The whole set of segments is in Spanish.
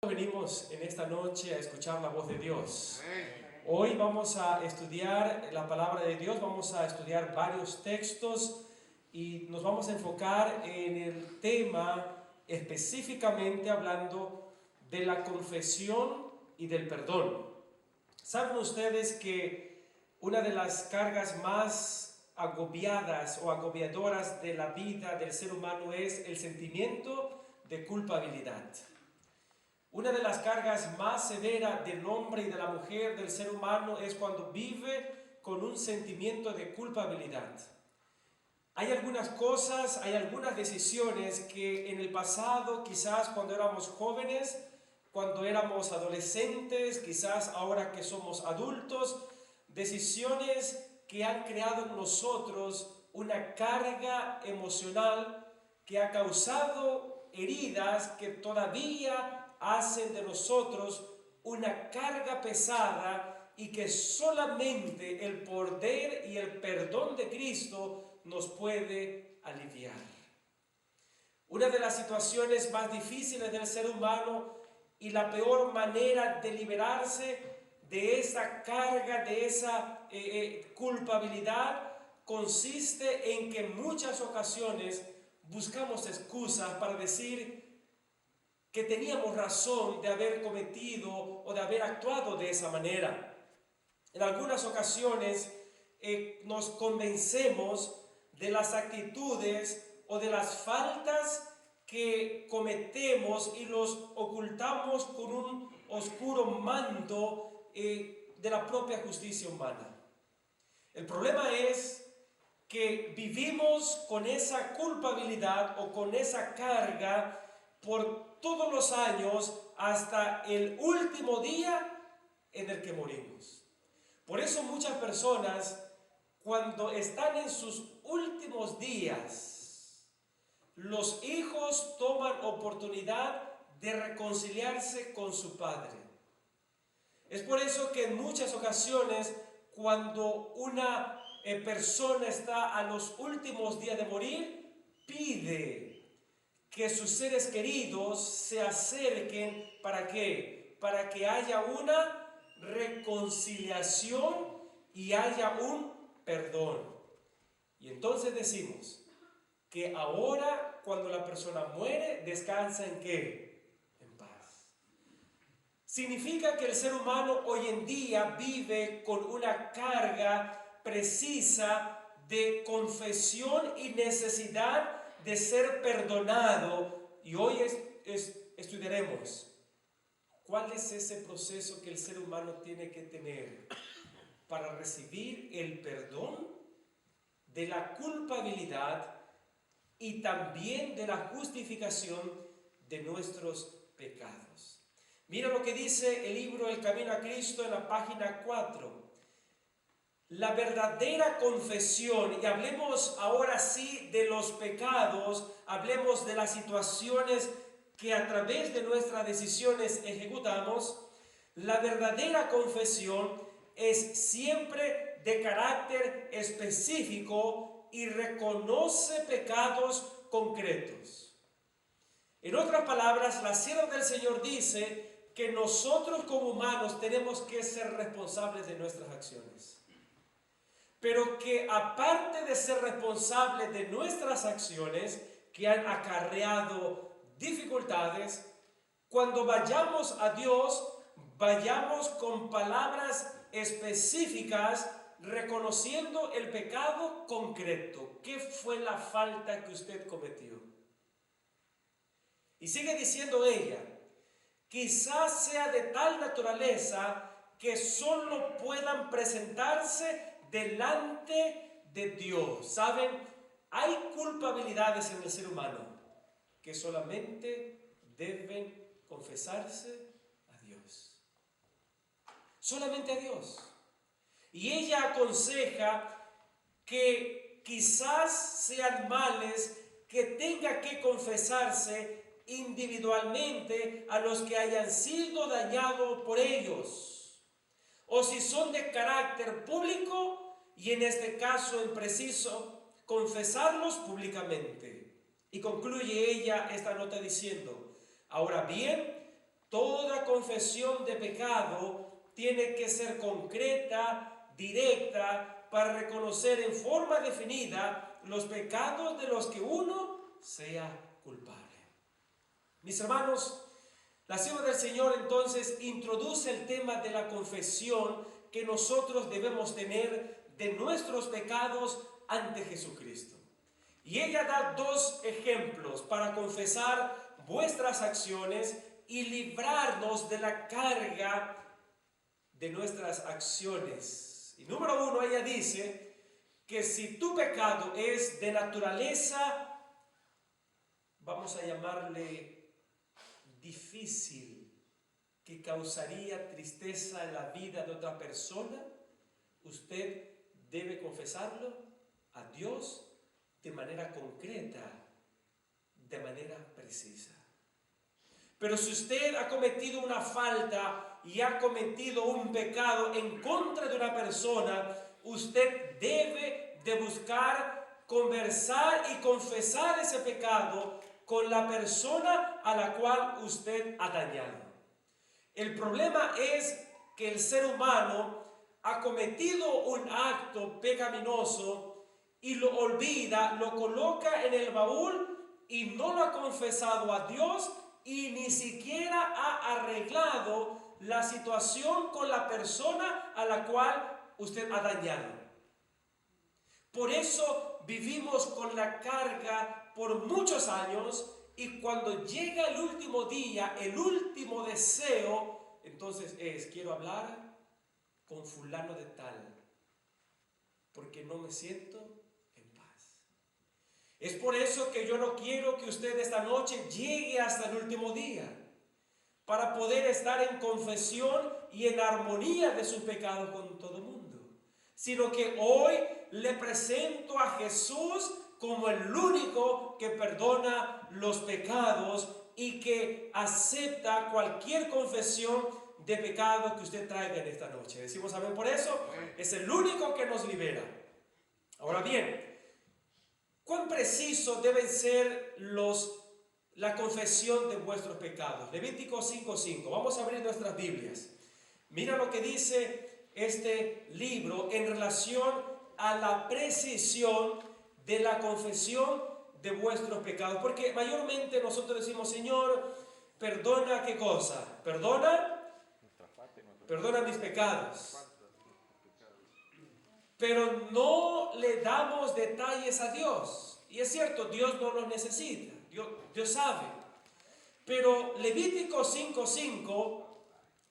Venimos en esta noche a escuchar la voz de Dios. Hoy vamos a estudiar la palabra de Dios, vamos a estudiar varios textos y nos vamos a enfocar en el tema específicamente hablando de la confesión y del perdón. ¿Saben ustedes que una de las cargas más agobiadas o agobiadoras de la vida del ser humano es el sentimiento de culpabilidad? Una de las cargas más severas del hombre y de la mujer, del ser humano, es cuando vive con un sentimiento de culpabilidad. Hay algunas cosas, hay algunas decisiones que en el pasado, quizás cuando éramos jóvenes, cuando éramos adolescentes, quizás ahora que somos adultos, decisiones que han creado en nosotros una carga emocional que ha causado heridas que todavía hacen de nosotros una carga pesada y que solamente el poder y el perdón de Cristo nos puede aliviar. Una de las situaciones más difíciles del ser humano y la peor manera de liberarse de esa carga, de esa culpabilidad, consiste en que en muchas ocasiones buscamos excusas para decir que teníamos razón de haber cometido o de haber actuado de esa manera. En algunas ocasiones nos convencemos de las actitudes o de las faltas que cometemos y los ocultamos con un oscuro manto de la propia justicia humana. El problema es que vivimos con esa culpabilidad o con esa carga por todos los años hasta el último día en el que morimos. Por eso muchas personas, cuando están en sus últimos días, los hijos toman oportunidad de reconciliarse con su padre. Es por eso que en muchas ocasiones, cuando una persona está a los últimos días de morir, pide que sus seres queridos se acerquen. ¿Para qué? Para que haya una reconciliación y haya un perdón. Y entonces decimos que ahora, cuando la persona muere, descansa ¿en qué? En paz. Significa que el ser humano hoy en día vive con una carga precisa de confesión y necesidad de ser perdonado, y hoy estudiaremos cuál es ese proceso que el ser humano tiene que tener para recibir el perdón de la culpabilidad y también de la justificación de nuestros pecados. Mira lo que dice el libro El Camino a Cristo en la página 4. La verdadera confesión, y hablemos ahora sí de los pecados, hablemos de las situaciones que a través de nuestras decisiones ejecutamos. La verdadera confesión es siempre de carácter específico y reconoce pecados concretos. En otras palabras, la sierva del Señor dice que nosotros como humanos tenemos que ser responsables de nuestras acciones. Pero que aparte de ser responsables de nuestras acciones que han acarreado dificultades, cuando vayamos a Dios, vayamos con palabras específicas reconociendo el pecado concreto. ¿Qué fue la falta que usted cometió? Y sigue diciendo ella, quizás sea de tal naturaleza que solo puedan presentarse delante de Dios. ¿Saben? Hay culpabilidades en el ser humano que solamente deben confesarse a Dios. Solamente a Dios. Y ella aconseja que quizás sean males que tenga que confesarse individualmente a los que hayan sido dañados por ellos. O si son de carácter público, y en este caso en preciso, confesarlos públicamente. Y concluye ella esta nota diciendo, ahora bien, Toda confesión de pecado tiene que ser concreta, directa, para reconocer en forma definida los pecados de los que uno sea culpable. Mis hermanos, la Cena del Señor entonces introduce el tema de la confesión que nosotros debemos tener de nuestros pecados ante Jesucristo. Y ella da dos ejemplos para confesar vuestras acciones y librarnos de la carga de nuestras acciones. Y número uno, ella dice que si tu pecado es de naturaleza, vamos a llamarle difícil, que causaría tristeza en la vida de otra persona, usted debe confesarlo a Dios de manera concreta, de manera precisa. Pero si usted ha cometido una falta y ha cometido un pecado en contra de una persona, usted debe de buscar conversar y confesar ese pecado con la persona a la cual usted ha dañado. El problema es que el ser humano ha cometido un acto pecaminoso y lo olvida, lo coloca en el baúl y no lo ha confesado a Dios y ni siquiera ha arreglado la situación con la persona a la cual usted ha dañado. Por eso vivimos con la carga por muchos años y cuando llega el último día, el último deseo, entonces quiero hablar con fulano de tal, porque no me siento en paz. Es por eso que yo no quiero que usted esta noche llegue hasta el último día, para poder estar en confesión y en armonía de sus pecados con todo el mundo, sino que hoy le presento a Jesús como el único que perdona los pecados y que acepta cualquier confesión de pecado que usted traiga en esta noche. Decimos amén por eso. Es el único que nos libera. Ahora bien, ¿cuán preciso deben ser la confesión de vuestros pecados? Levítico 5:5. Vamos a abrir nuestras Biblias. Mira lo que dice este libro en relación a la precisión de la confesión de vuestros pecados. Porque mayormente nosotros decimos, Señor, perdona ¿qué cosa? Perdona mis pecados. Pero no le damos detalles a Dios. Y es cierto, Dios no los necesita. Dios sabe. Pero Levítico 5:5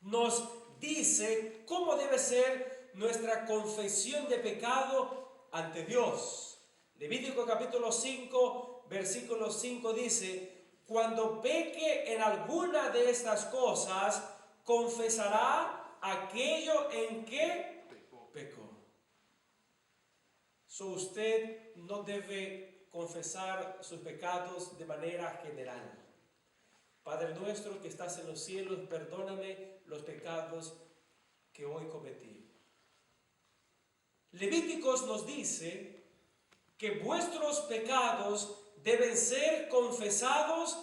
nos dice cómo debe ser nuestra confesión de pecado ante Dios. Levítico capítulo 5, versículo 5 dice: cuando peque en alguna de estas cosas, confesará aquello en que pecó. Usted no debe confesar sus pecados de manera general. Padre nuestro que estás en los cielos, perdóname los pecados que hoy cometí. Levíticos nos dice que vuestros pecados deben ser confesados.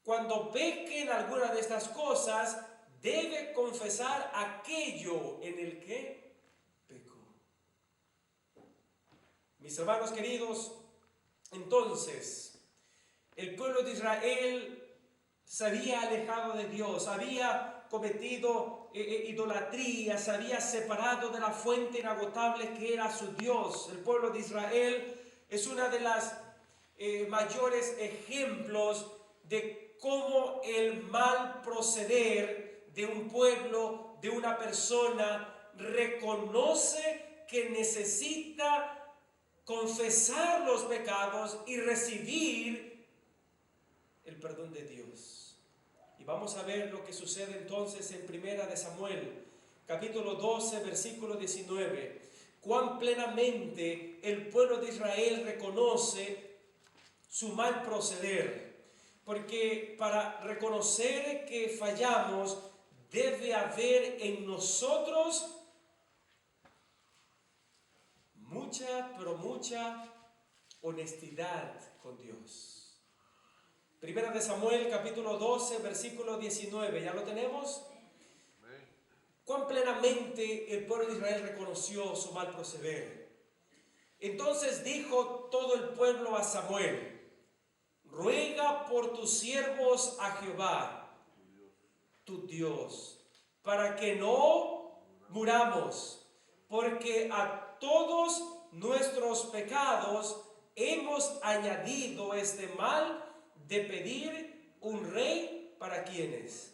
Cuando peque en alguna de estas cosas, debe confesar aquello en el que pecó. Mis hermanos queridos, entonces, el pueblo de Israel se había alejado de Dios, había cometido idolatría, se había separado de la fuente inagotable que era su Dios. El pueblo de Israel es uno de los mayores ejemplos de cómo el mal proceder de un pueblo, de una persona, reconoce que necesita confesar los pecados y recibir el perdón de Dios. Y vamos a ver lo que sucede entonces en Primera de Samuel, capítulo 12, versículo 19. Cuán plenamente el pueblo de Israel reconoce su mal proceder. Porque para reconocer que fallamos, debe haber en nosotros mucha honestidad con Dios. Primera de Samuel, capítulo 12, versículo 19. ¿Ya lo tenemos? Cuán plenamente el pueblo de Israel reconoció su mal proceder. Entonces dijo todo el pueblo a Samuel: ruega por tus siervos a Jehová, tu Dios, para que no muramos, porque a todos nuestros pecados hemos añadido este mal de pedir un rey. ¿Para quiénes?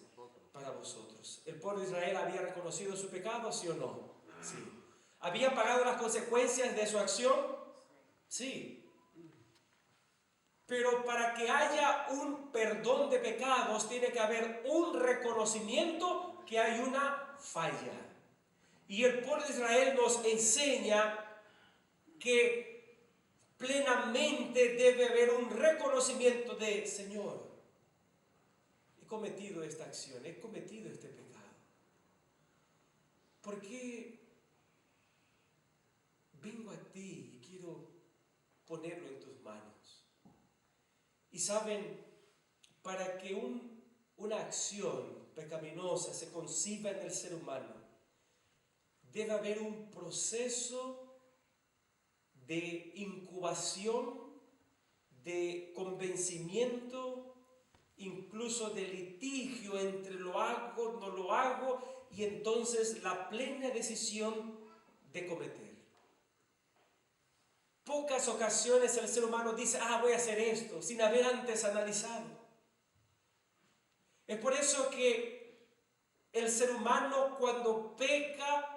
Para vosotros. El pueblo de Israel había reconocido su pecado, ¿sí o no? Sí. ¿Había pagado las consecuencias de su acción? Sí. Pero para que haya un perdón de pecados tiene que haber un reconocimiento que hay una falla. Y el pueblo de Israel nos enseña que plenamente debe haber un reconocimiento de: Señor, he cometido esta acción, he cometido este pecado. ¿Por qué vengo a ti y quiero ponerlo en tus manos? Y saben, para que una acción pecaminosa se conciba en el ser humano, debe haber un proceso de incubación, de convencimiento, incluso de litigio entre lo hago, no lo hago, y entonces la plena decisión de cometer. Pocas ocasiones el ser humano dice: voy a hacer esto, sin haber antes analizado. Es por eso que el ser humano, cuando peca,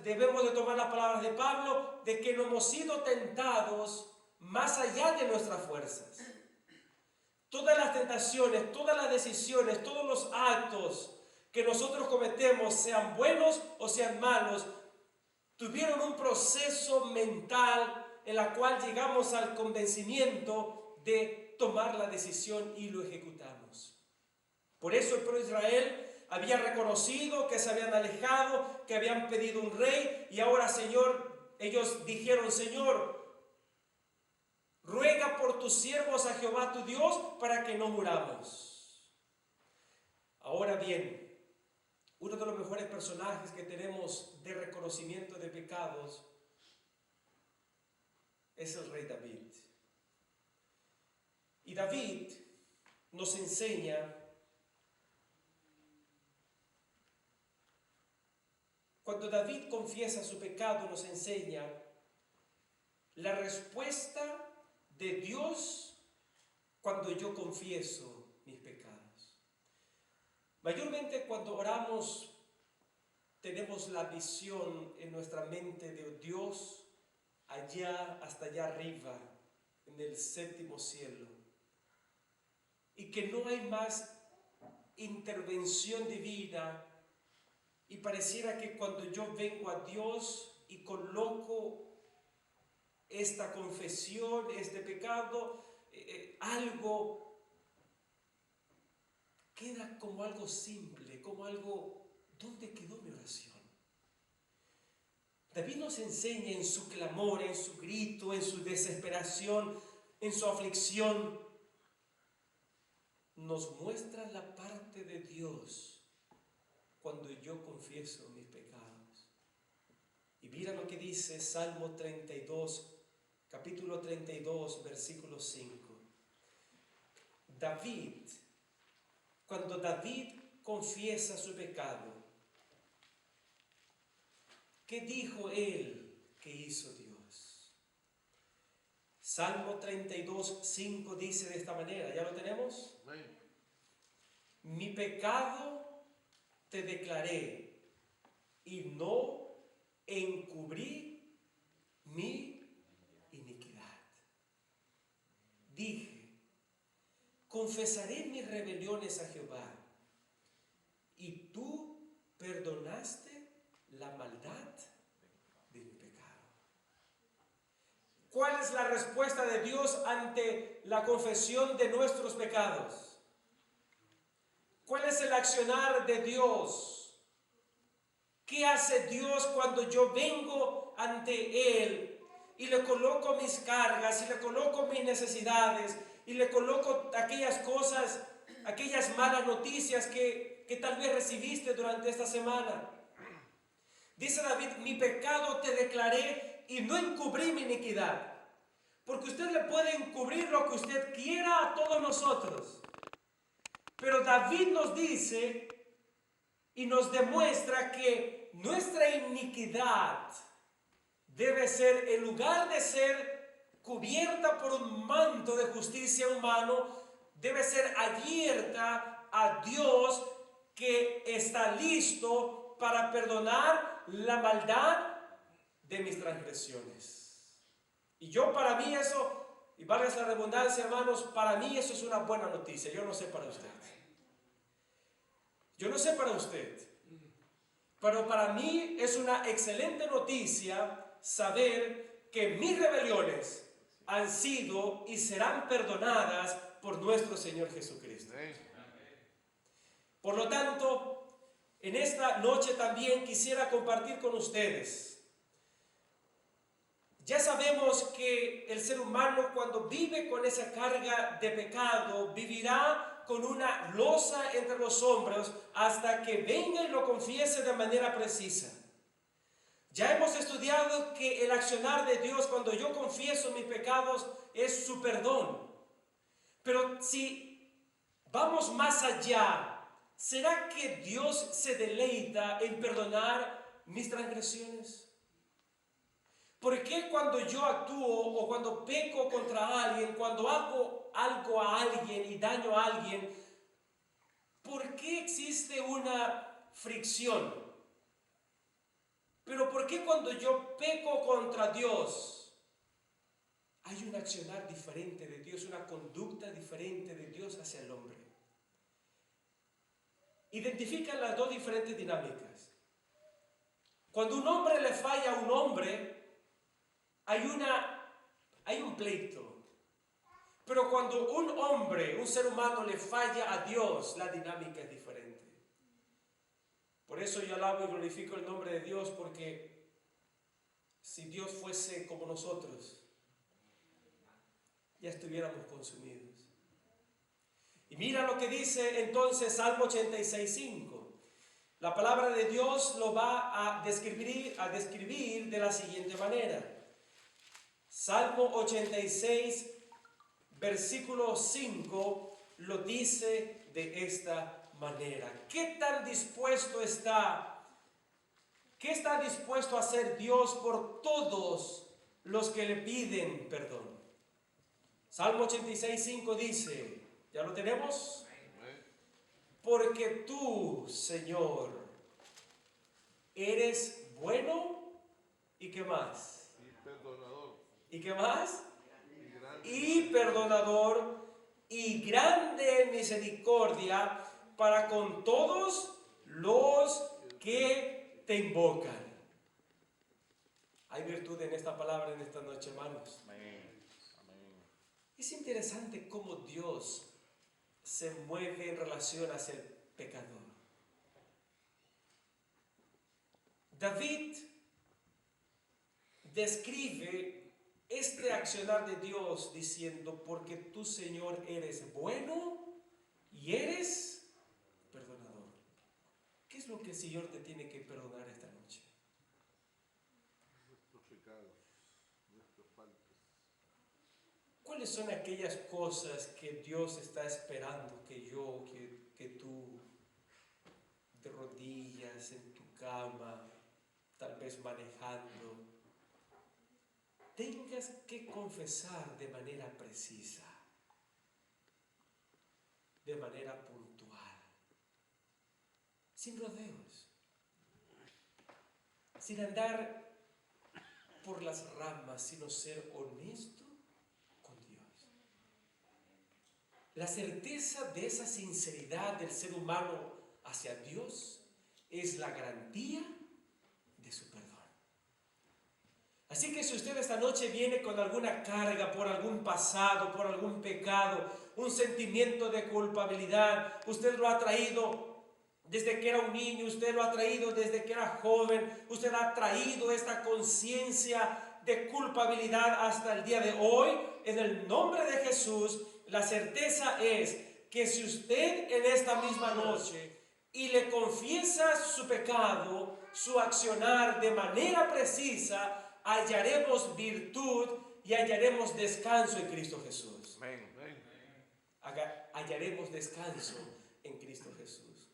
debemos de tomar las palabras de Pablo, de que no hemos sido tentados más allá de nuestras fuerzas. Todas las tentaciones, todas las decisiones, todos los actos que nosotros cometemos, sean buenos o sean malos, tuvieron un proceso mental en la cual llegamos al convencimiento de tomar la decisión y lo ejecutamos. Por eso el pueblo de Israel había reconocido que se habían alejado, que habían pedido un rey, y ahora, Señor, ellos dijeron: Señor, ruega por tus siervos a Jehová tu Dios para que no muramos. Ahora bien, uno de los mejores personajes que tenemos de reconocimiento de pecados es el rey David. Y David nos enseña, cuando David confiesa su pecado, nos enseña la respuesta de Dios cuando yo confieso mis pecados. Mayormente cuando oramos tenemos la visión en nuestra mente de Dios allá, hasta allá arriba, en el séptimo cielo, y que no hay más intervención divina, y pareciera que cuando yo vengo a Dios y coloco esta confesión, este pecado, algo queda como algo simple, como algo: ¿dónde quedó mi oración? David nos enseña en su clamor, en su grito, en su desesperación, en su aflicción, nos muestra la parte de Dios cuando yo confieso mis pecados. Y mira lo que dice Salmo 32, capítulo 32, versículo 5. Cuando David confiesa su pecado, ¿qué dijo él que hizo Dios? Salmo 32, 5 dice de esta manera, ¿ya lo tenemos? Mi pecado te declaré y no encubrí mi iniquidad. Dije: confesaré mis rebeliones a Jehová, y tú perdonaste la maldad de mi pecado. ¿Cuál es la respuesta de Dios ante la confesión de nuestros pecados? ¿Cuál es el accionar de Dios? ¿Qué hace Dios cuando yo vengo ante Él y le coloco mis cargas y le coloco mis necesidades y le coloco aquellas cosas, aquellas malas noticias que tal vez recibiste durante esta semana. Dice David, mi pecado te declaré y no encubrí mi iniquidad. Porque usted le puede encubrir lo que usted quiera a todos nosotros. Pero David nos dice y nos demuestra que nuestra iniquidad debe ser, en lugar de ser cubierta por un manto de justicia humano, debe ser abierta a Dios, que está listo para perdonar la maldad de mis transgresiones. Y para mí eso, y valga la redundancia, hermanos, para mí eso es una buena noticia. Yo no sé para usted. Yo no sé para usted. Pero para mí es una excelente noticia saber que mis rebeliones han sido y serán perdonadas por nuestro Señor Jesucristo. Por lo tanto, en esta noche también quisiera compartir con ustedes. Ya sabemos que el ser humano, cuando vive con esa carga de pecado, vivirá con una losa entre los hombros hasta que venga y lo confiese de manera precisa. Ya hemos estudiado que el accionar de Dios cuando yo confieso mis pecados es su perdón. Pero si vamos más allá, ¿será que Dios se deleita en perdonar mis transgresiones? ¿Por qué cuando yo actúo o cuando peco contra alguien, cuando hago algo a alguien y daño a alguien, por qué existe una fricción? Pero ¿por qué cuando yo peco contra Dios, hay un accionar diferente de Dios, una conducta diferente de Dios hacia el hombre? Identifican las dos diferentes dinámicas. Cuando un hombre le falla a un hombre, hay un pleito. Pero cuando un hombre, un ser humano le falla a Dios, la dinámica es diferente. Por eso yo alabo y glorifico el nombre de Dios, porque si Dios fuese como nosotros, ya estuviéramos consumidos. Y mira lo que dice entonces Salmo 86:5. La palabra de Dios lo va a describir de la siguiente manera. Salmo 86, versículo 5, lo dice de esta manera. ¿Qué tan dispuesto está? ¿Qué está dispuesto a hacer Dios por todos los que le piden perdón? Salmo 86:5 dice, ¿ya lo tenemos? Porque tú, Señor, eres bueno, ¿y qué más? Y perdonador. ¿Y qué más? Y Perdonador y grande en misericordia para con todos los que te invocan. Hay virtud en esta palabra en esta noche, hermanos. Amén. Es interesante cómo Dios se mueve en relación hacia el pecador. David describe este accionar de Dios diciendo, porque tú, Señor, eres bueno y eres perdonador. ¿Qué es lo que el Señor te tiene que perdonar esta noche? Nuestros pecados, nuestras faltas. ¿Cuáles son aquellas cosas que Dios está esperando que tú, de rodillas en tu cama, tal vez manejando, tengas que confesar de manera precisa, de manera puntual, sin rodeos, sin andar por las ramas, sino ser honesto con Dios? La certeza de esa sinceridad del ser humano hacia Dios es la garantía de su perdón. Así que si usted esta noche viene con alguna carga por algún pasado, por algún pecado, un sentimiento de culpabilidad, usted lo ha traído desde que era un niño, usted lo ha traído desde que era joven, usted ha traído esta conciencia de culpabilidad hasta el día de hoy, en el nombre de Jesús, La certeza es que si usted en esta misma noche y le confiesa su pecado, su accionar de manera precisa, hallaremos virtud y hallaremos descanso en Cristo Jesús. Amén. Hallaremos descanso en Cristo Jesús.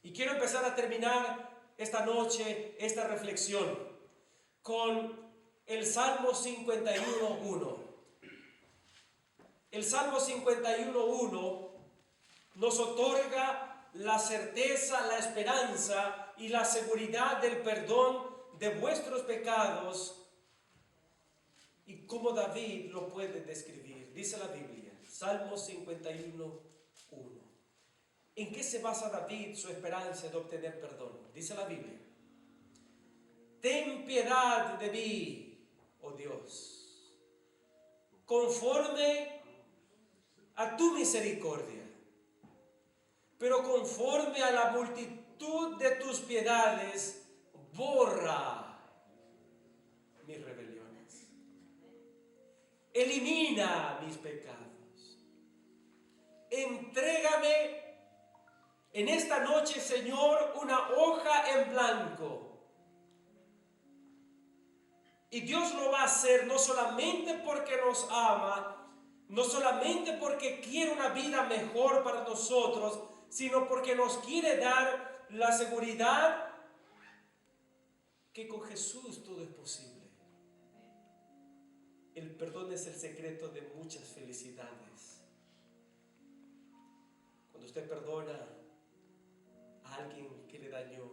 Y quiero empezar a terminar esta noche, esta reflexión, con el Salmo 51.1. El Salmo 51.1 nos otorga la certeza, la esperanza y la seguridad del perdón de vuestros pecados. Y cómo David lo puede describir. Dice la Biblia, Salmo 51.1. ¿En qué se basa David su esperanza de obtener perdón? Dice la Biblia, ten piedad de mí, oh Dios, conforme a tu misericordia, pero conforme a la multitud de tus piedades, borra mis rebeliones, elimina mis pecados, entrégame en esta noche, Señor, una hoja en blanco. Y Dios lo va a hacer no solamente porque nos ama, no solamente porque quiere una vida mejor para nosotros, sino porque nos quiere dar la seguridad que con Jesús todo es posible. El perdón es el secreto de muchas felicidades. Cuando usted perdona a alguien que le dañó,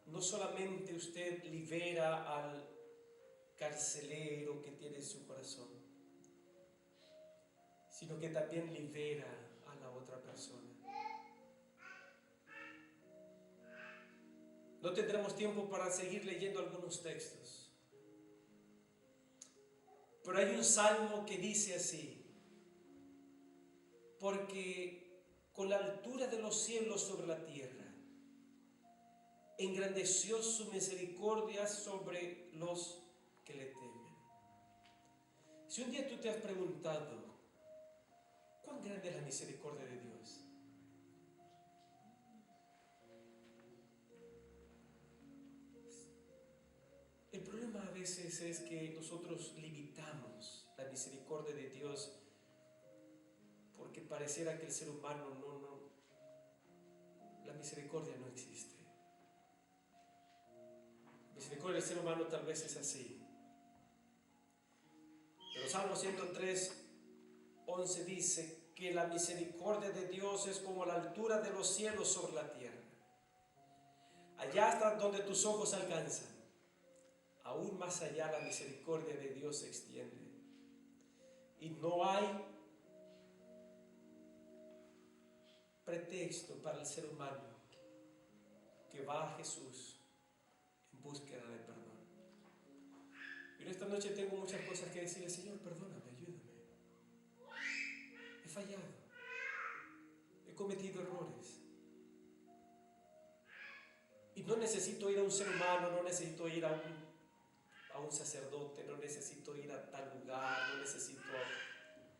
no solamente usted libera al carcelero que tiene en su corazón, sino que también libera a la otra persona. No tendremos tiempo para seguir leyendo algunos textos, pero hay un salmo que dice así: porque con la altura de los cielos sobre la tierra, engrandeció su misericordia sobre los que le temen. Si un día tú te has preguntado, ¿cuán grande es la misericordia de Dios? El problema a veces es que nosotros limitamos la misericordia de Dios porque pareciera que el ser humano la misericordia no existe. La misericordia del ser humano tal vez es así. Pero Salmo 103:11 dice que la misericordia de Dios es como la altura de los cielos sobre la tierra. Allá hasta donde tus ojos alcanzan, aún más allá la misericordia de Dios se extiende. Y no hay pretexto para el ser humano que va a Jesús en búsqueda de perdón. Y en esta noche tengo muchas cosas que decirle: Señor, perdóname, ayúdame. He fallado, he cometido errores. Y no necesito ir a un ser humano, no necesito ir a un sacerdote, no necesito ir a tal lugar, no necesito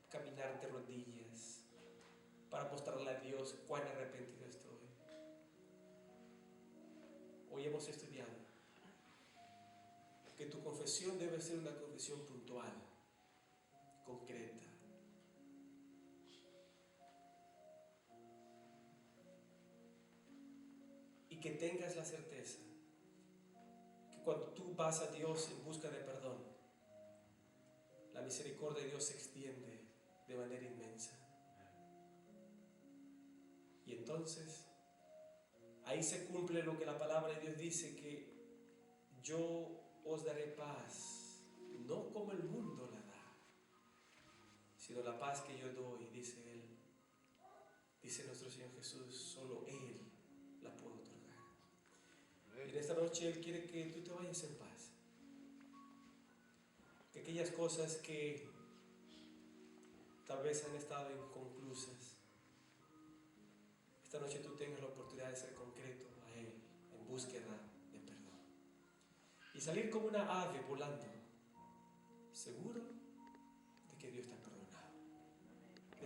caminar de rodillas para mostrarle a Dios cuán arrepentido estoy. Hoy hemos estudiado que tu confesión debe ser una confesión puntual, concreta. Y que tengas la certeza que cuando tú vas a Dios en busca de perdón, la misericordia de Dios se extiende de manera inmensa. Y entonces, ahí se cumple lo que la palabra de Dios dice, que yo os daré paz, no como el mundo la da, sino la paz que yo doy, dice Él. Dice nuestro Señor Jesús, solo Él la puede otorgar. Y en esta noche Él quiere que tú te vayas en paz. Que aquellas cosas que tal vez han estado inconclusas, esta noche tú tengas la oportunidad de ser concreto a Él en búsqueda de perdón. Y salir como una ave volando, seguro de que Dios te ha perdonado.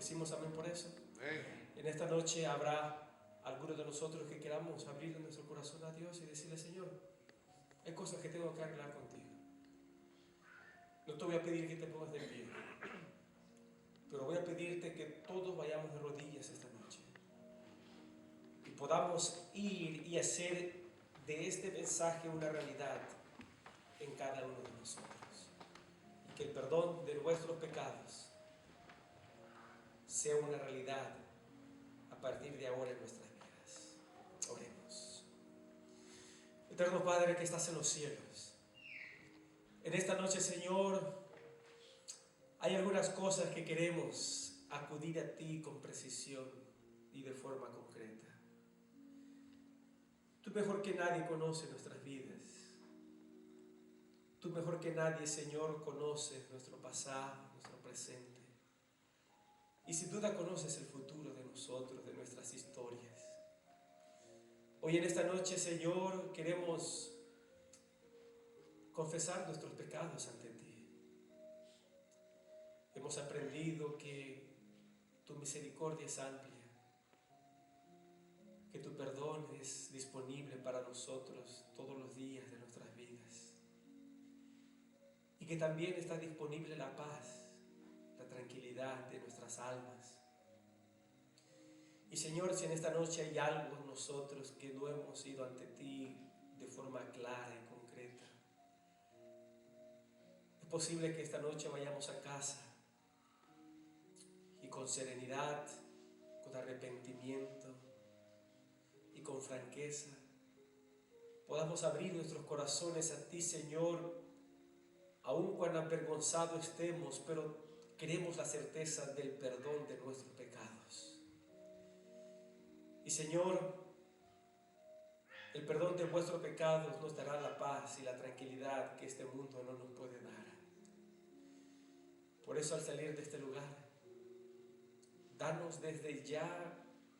Decimos amén por eso. Amén. En esta noche habrá algunos de nosotros que queramos abrir nuestro corazón a Dios y decirle: Señor, hay cosas que tengo que arreglar contigo. No te voy a pedir que te pongas de pie, pero voy a pedirte que todos vayamos de rodillas esta noche y podamos ir y hacer de este mensaje una realidad en cada uno de nosotros, y que el perdón de nuestros pecados sea una realidad a partir de ahora en nuestras vidas. Oremos. Eterno Padre que estás en los cielos, en esta noche, Señor, hay algunas cosas que queremos acudir a ti con precisión y de forma concreta. Tú mejor que nadie conoces nuestras vidas. Tú mejor que nadie, Señor, conoces nuestro pasado, nuestro presente. Y sin duda conoces el futuro de nosotros, de nuestras historias. Hoy en esta noche, Señor, queremos confesar nuestros pecados ante ti. Hemos aprendido que tu misericordia es amplia, que tu perdón es disponible para nosotros todos los días de nuestras vidas, y que también está disponible la paz, la tranquilidad de nuestras almas. Y Señor, si en esta noche hay algo en nosotros que no hemos ido ante ti de forma clara y concreta, es posible que esta noche vayamos a casa y con serenidad, con arrepentimiento y con franqueza podamos abrir nuestros corazones a ti, Señor, aun cuando avergonzados estemos, pero queremos la certeza del perdón de nuestros pecados. Y Señor, el perdón de vuestros pecados nos dará la paz y la tranquilidad que este mundo no nos puede dar. Por eso, al salir de este lugar, danos desde ya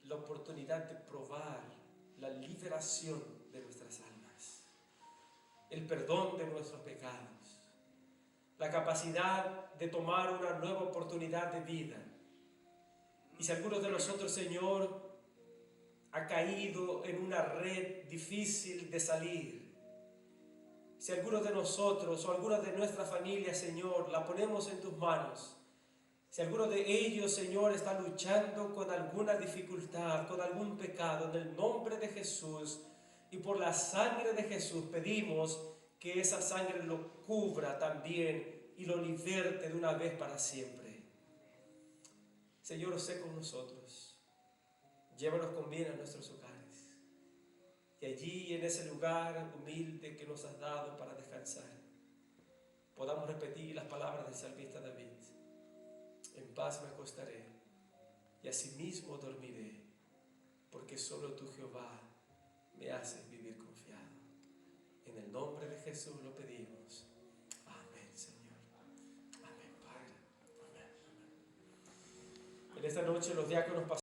la oportunidad de probar la liberación de nuestras almas, el perdón de nuestros pecados, la capacidad de tomar una nueva oportunidad de vida. Y si alguno de nosotros, Señor, ha caído en una red difícil de salir, si alguno de nosotros o alguna de nuestra familia, Señor, la ponemos en tus manos, si alguno de ellos, Señor, está luchando con alguna dificultad, con algún pecado, en el nombre de Jesús y por la sangre de Jesús, pedimos que esa sangre lo cubra también y lo liberte de una vez para siempre. Señor, sé con nosotros. Llévanos con bien a nuestros hogares. Y allí, en ese lugar humilde que nos has dado para descansar, podamos repetir las palabras del salmista David: en paz me acostaré y asimismo dormiré, porque solo tú, Jehová, me haces vivir confiado. En el nombre de Jesús lo pedimos. Amén, Señor. Amén, Padre. Amén. En esta noche los diáconos